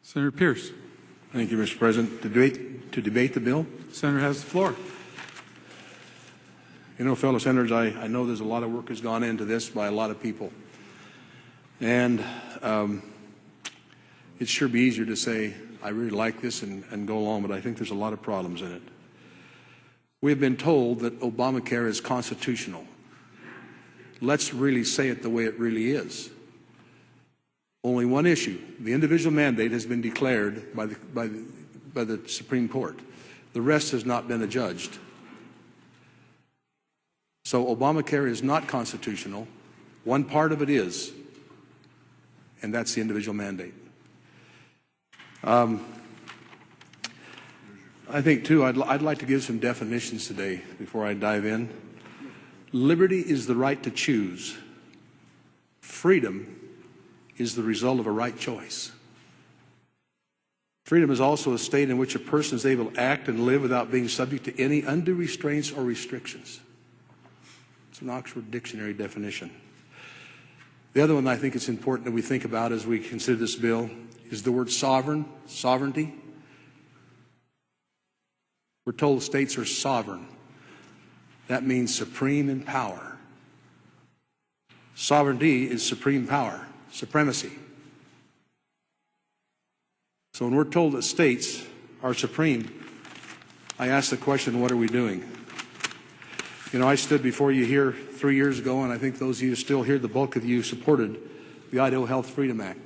Senator Pearce. Thank you, Mr. President. To debate the bill? Senator has the floor. You know, fellow senators, I know there's a lot of work has gone into this by a lot of people. And it'd sure be easier to say, I really like this and go along, but I think there's a lot of problems in it. We've been told that Obamacare is constitutional. Let's really say it the way it really is. Only one issue. The individual mandate has been declared by the Supreme Court. The rest has not been adjudged. So Obamacare is not constitutional. One part of it is, and that's the individual mandate. I think, too, I'd like to give some definitions today before I dive in. Liberty is the right to choose. Freedom is the result of a right choice. Freedom is also a state in which a person is able to act and live without being subject to any undue restraints or restrictions. It's an Oxford Dictionary definition. The other one I think it's important that we think about as we consider this bill is the word sovereign, sovereignty. We're told states are sovereign. That means supreme in power. Sovereignty is supreme power, supremacy. So when we're told that states are supreme, I ask the question, what are we doing? You know, I stood before you here 3 years ago, and I think those of you still here, the bulk of you supported the Idaho Health Freedom Act.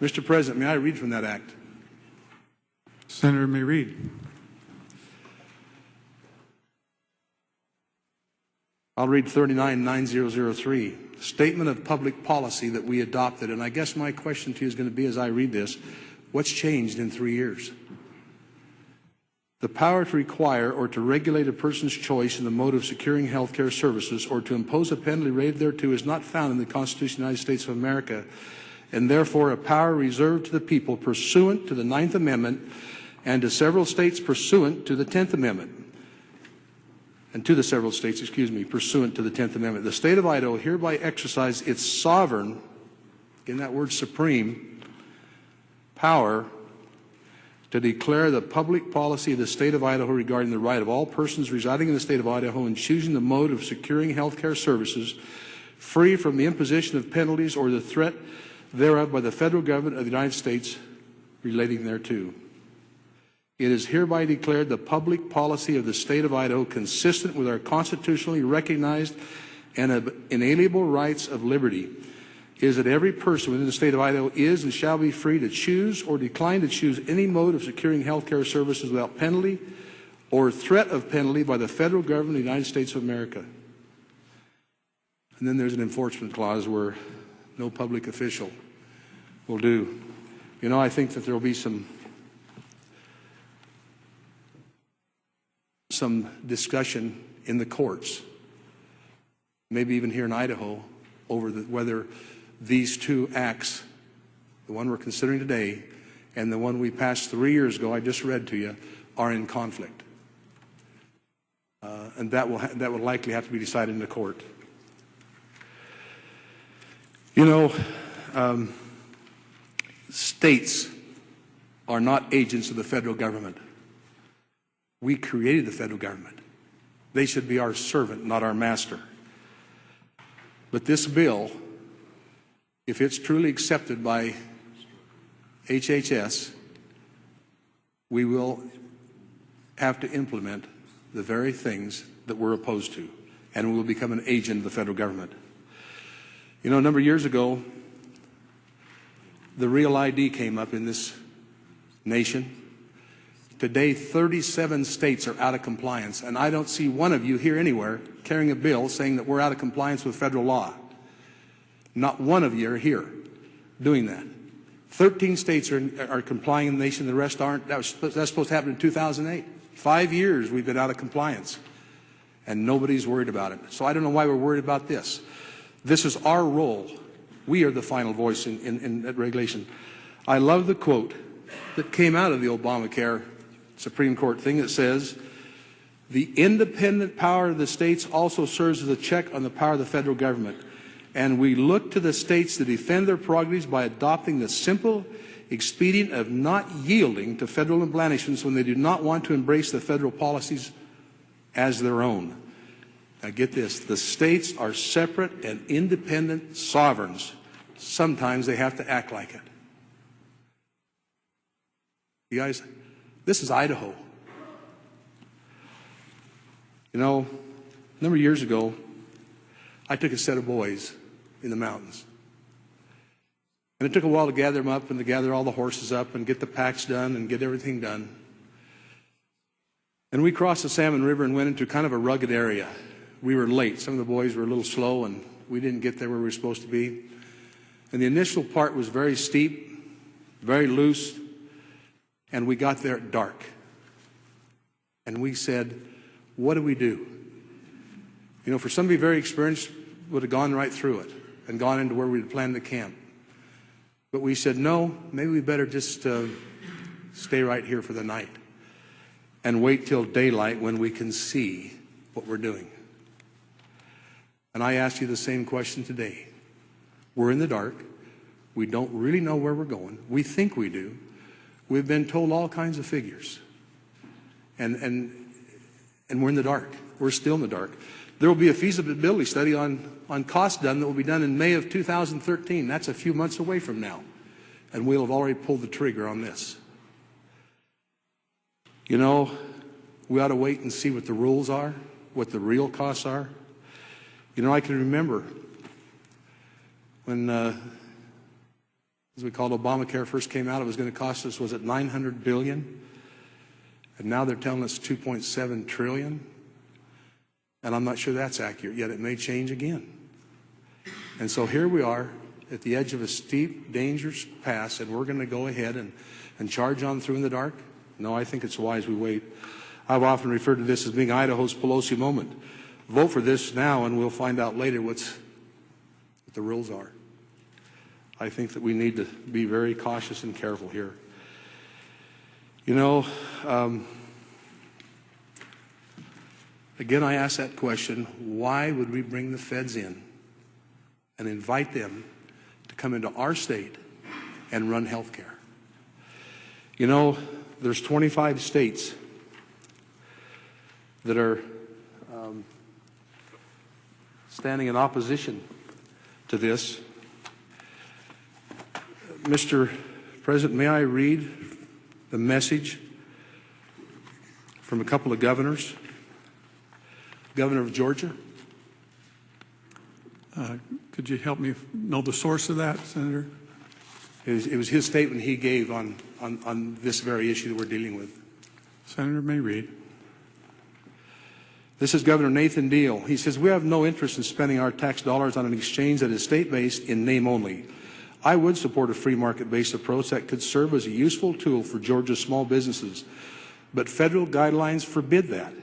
Mr. President, may I read from that act? Senator may read. I'll read 399003, statement of public policy that we adopted. And I guess my question to you is going to be, as I read this, what's changed in 3 years? The power to require or to regulate a person's choice in the mode of securing health care services or to impose a penalty related thereto is not found in the Constitution of the United States of America, and therefore a power reserved to the people pursuant to the 9th Amendment and to several states pursuant to the 10th Amendment. And to the several states, pursuant to the 10th Amendment. The state of Idaho hereby exercises its sovereign, in that word supreme, power to declare the public policy of the state of Idaho regarding the right of all persons residing in the state of Idaho in choosing the mode of securing health care services free from the imposition of penalties or the threat thereof by the federal government of the United States relating thereto. It is hereby declared the public policy of the state of Idaho consistent with our constitutionally recognized and inalienable rights of liberty is that every person within the state of Idaho is and shall be free to choose or decline to choose any mode of securing health care services without penalty or threat of penalty by the federal government of the United States of America. And then there's an enforcement clause where no public official will do. You know, I think that there will be some discussion in the courts, maybe even here in Idaho, over whether these two acts, the one we're considering today and the one we passed 3 years ago, I just read to you, are in conflict. And that will likely have to be decided in the court. You know, states are not agents of the federal government. We created the federal government. They should be our servant, not our master. But this bill, if it's truly accepted by HHS, we will have to implement the very things that we're opposed to, and we will become an agent of the federal government. You know, a number of years ago, the Real ID came up in this nation. Today, 37 states are out of compliance, and I don't see one of you here anywhere carrying a bill saying that we're out of compliance with federal law. Not one of you are here doing that. 13 states are complying in the nation, the rest aren't. That's supposed to happen in 2008. 5 years we've been out of compliance, and nobody's worried about it. So I don't know why we're worried about this. This is our role. We are the final voice in regulation. I love the quote that came out of the Obamacare Supreme Court thing that says, the independent power of the states also serves as a check on the power of the federal government. And we look to the states to defend their prerogatives by adopting the simple expedient of not yielding to federal embellishments when they do not want to embrace the federal policies as their own. Now get this, the states are separate and independent sovereigns. Sometimes they have to act like it. You guys, this is Idaho. You know, a number of years ago, I took a set of boys in the mountains. And it took a while to gather them up and to gather all the horses up and get the packs done and get everything done. And we crossed the Salmon River and went into kind of a rugged area. We were late. Some of the boys were a little slow and we didn't get there where we were supposed to be. And the initial part was very steep, very loose, and we got there at dark. And we said, what do we do? You know, for somebody very experienced, would have gone right through it and gone into where we'd planned the camp. But we said, no, maybe we better just stay right here for the night and wait till daylight when we can see what we're doing. And I ask you the same question today. We're in the dark. We don't really know where we're going. We think we do. We've been told all kinds of figures. And we're in the dark. We're still in the dark. There will be a feasibility study on cost done that will be done in May of 2013. That's a few months away from now. And we'll have already pulled the trigger on this. You know, we ought to wait and see what the rules are, what the real costs are. You know, I can remember when, as we called Obamacare first came out, it was going to cost us, was it $900 billion? And now they're telling us $2.7 trillion. And I'm not sure that's accurate, yet it may change again. And so here we are at the edge of a steep, dangerous pass, and we're going to go ahead and charge on through in the dark? No, I think it's wise we wait. I've often referred to this as being Idaho's Pelosi moment. Vote for this now, and we'll find out later what the rules are. I think that we need to be very cautious and careful here. You know, again, I ask that question, why would we bring the feds in and invite them to come into our state and run health care? You know, there's 25 states that are standing in opposition to this. Mr. President, may I read the message from a couple of governors? Governor of Georgia. Could you help me know the source of that, Senator? It was his statement he gave on this very issue that we're dealing with. Senator may read. This is Governor Nathan Deal. He says, we have no interest in spending our tax dollars on an exchange that is state-based in name only. I would support a free market-based approach that could serve as a useful tool for Georgia's small businesses, but federal guidelines forbid that.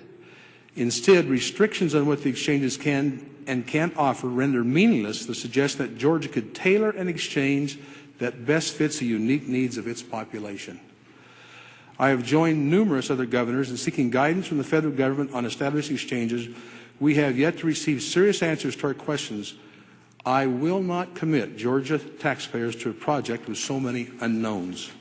Instead, restrictions on what the exchanges can and can't offer render meaningless the suggestion that Georgia could tailor an exchange that best fits the unique needs of its population. I have joined numerous other governors in seeking guidance from the federal government on establishing exchanges. We have yet to receive serious answers to our questions. I will not commit Georgia taxpayers to a project with so many unknowns.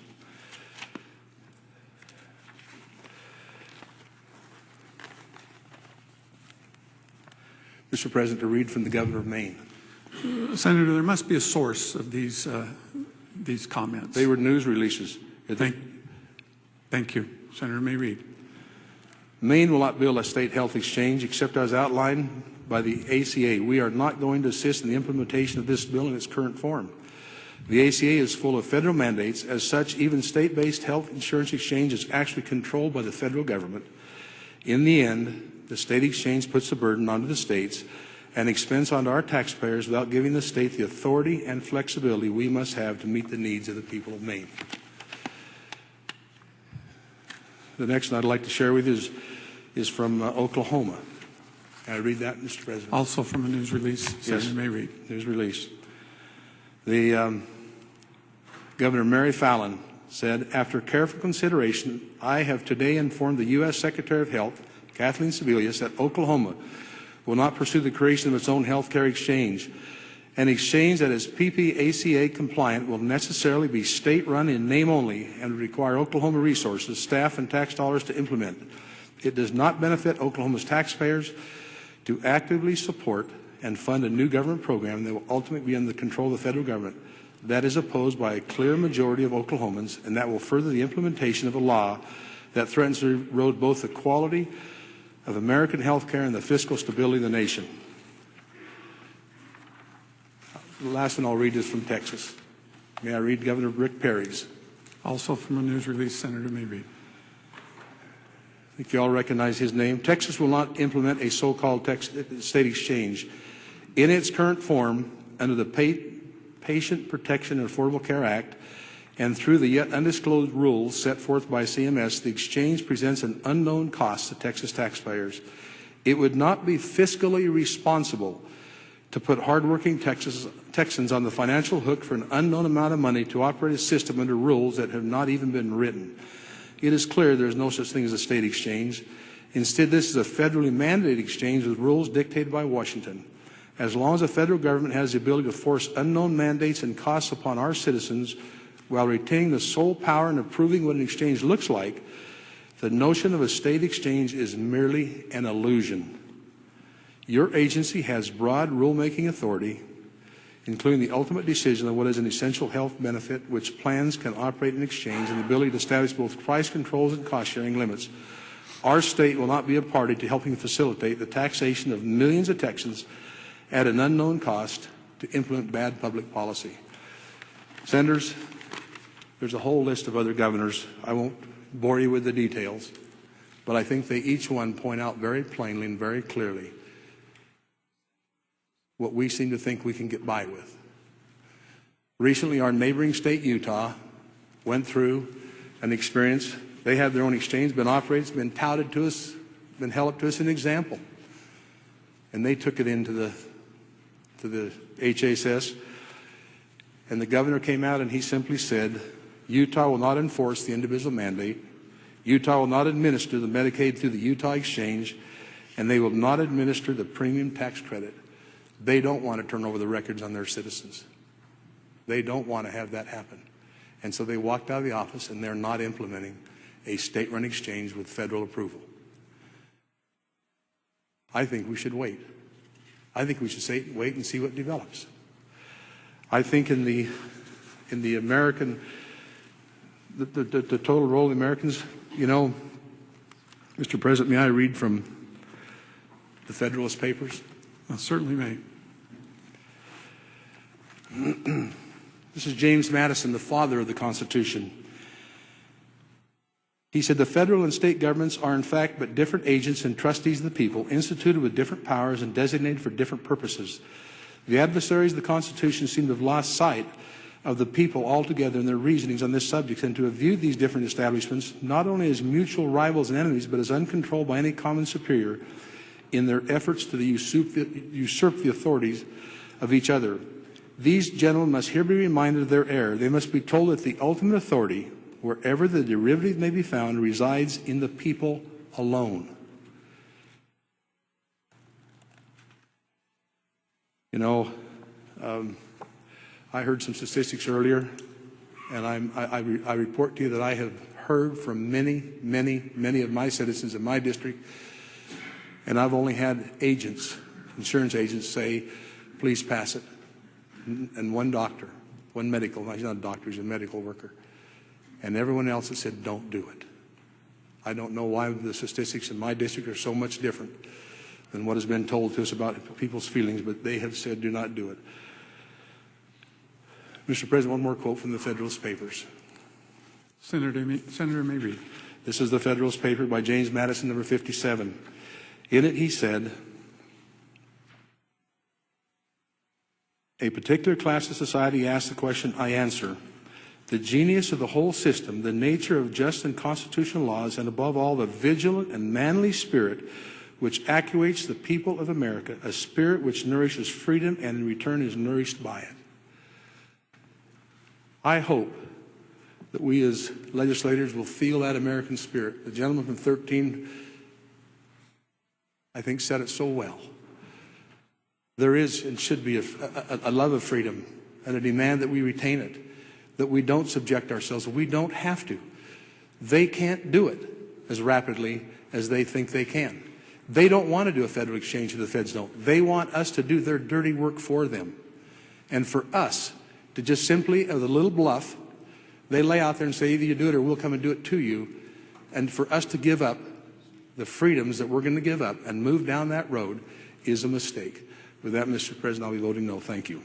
Mr. President, to read from the Governor of Maine. Senator, there must be a source of these comments. They were news releases. Thank you. Senator may read. Maine will not build a state health exchange except as outlined by the ACA. We are not going to assist in the implementation of this bill in its current form. The ACA is full of federal mandates. As such, even state-based health insurance exchange is actually controlled by the federal government. In the end, the state exchange puts the burden onto the states and expense onto our taxpayers without giving the state the authority and flexibility we must have to meet the needs of the people of Maine. The next one I'd like to share with you is from Oklahoma. Can I read that, Mr. President? Also from a news release. Senator Yes, may read. news release. The Governor Mary Fallin said, after careful consideration, I have today informed the U.S. Secretary of Health, Kathleen Sebelius, that Oklahoma will not pursue the creation of its own health care exchange An exchange that is PPACA compliant will necessarily be state-run in name only and require Oklahoma resources, staff, and tax dollars to implement. It does not benefit Oklahoma's taxpayers to actively support and fund a new government program that will ultimately be under the control of the federal government. That is opposed by a clear majority of Oklahomans, and that will further the implementation of a law that threatens to erode both the quality of American health care and the fiscal stability of the nation. The last one I'll read is from Texas. May I read Governor Rick Perry's? Also from a news release, Senator Mabry. I think you all recognize his name. Texas will not implement a so-called state exchange in its current form under the Patient Protection and Affordable Care Act and through the yet undisclosed rules set forth by CMS. The exchange presents an unknown cost to Texas taxpayers. It would not be fiscally responsible to put hardworking Texans on the financial hook for an unknown amount of money to operate a system under rules that have not even been written. It is clear there is no such thing as a state exchange. Instead, this is a federally mandated exchange with rules dictated by Washington. As long as the federal government has the ability to force unknown mandates and costs upon our citizens while retaining the sole power in approving what an exchange looks like, the notion of a state exchange is merely an illusion. Your agency has broad rulemaking authority, including the ultimate decision on what is an essential health benefit, which plans can operate in exchange, and the ability to establish both price controls and cost-sharing limits. Our state will not be a party to helping facilitate the taxation of millions of Texans at an unknown cost to implement bad public policy. Senators, there's a whole list of other governors. I won't bore you with the details, but I think they each one point out very plainly and very clearly what we seem to think we can get by with. Recently, our neighboring state, Utah, went through an experience. They have their own exchange, been operated, it's been touted to us, been held up to us as an example. And they took it into the HHS, and the governor came out and he simply said, Utah will not enforce the individual mandate. Utah will not administer the Medicaid through the Utah exchange, and they will not administer the premium tax credit. They don't want to turn over the records on their citizens. They don't want to have that happen. And so they walked out of the office, and they're not implementing a state-run exchange with federal approval. I think we should wait. I think we should wait and see what develops. I think in the American, the total role of the Americans, you know, Mr. President, may I read from the Federalist Papers? Certainly may. This is James Madison, the father of the Constitution. He said, the federal and state governments are in fact but different agents and trustees of the people, instituted with different powers and designated for different purposes. The adversaries of the Constitution seem to have lost sight of the people altogether in their reasonings on this subject, and to have viewed these different establishments not only as mutual rivals and enemies, but as uncontrolled by any common superior in their efforts to usurp the authorities of each other. These gentlemen must here be reminded of their error. They must be told that the ultimate authority, wherever the derivative may be found, resides in the people alone. You know, I heard some statistics earlier, and I report to you that I have heard from many of my citizens in my district, and I've only had agents, insurance agents, say, please pass it. And one doctor, one medical, he's not a doctor, he's a medical worker. And everyone else has said, don't do it. I don't know why the statistics in my district are so much different than what has been told to us about people's feelings, but they have said, do not do it. Mr. President, one more quote from the Federalist Papers. Senator Mabry. This is the Federalist Paper by James Madison, number 57. In it, he said, a particular class of society asks the question, I answer. The genius of the whole system, the nature of just and constitutional laws, and above all, the vigilant and manly spirit which actuates the people of America, a spirit which nourishes freedom and in return is nourished by it. I hope that we as legislators will feel that American spirit. The gentleman from 13, I think, said it so well. There is and should be a love of freedom and a demand that we retain it, that we don't subject ourselves. We don't have to. They can't do it as rapidly as they think they can. They don't want to do a federal exchange, or the feds don't. They want us to do their dirty work for them. And for us to just simply, as a little bluff, they lay out there and say, either you do it or we'll come and do it to you. And for us to give up the freedoms that we're going to give up and move down that road is a mistake. With that, Mr. President, I'll be voting no. Thank you.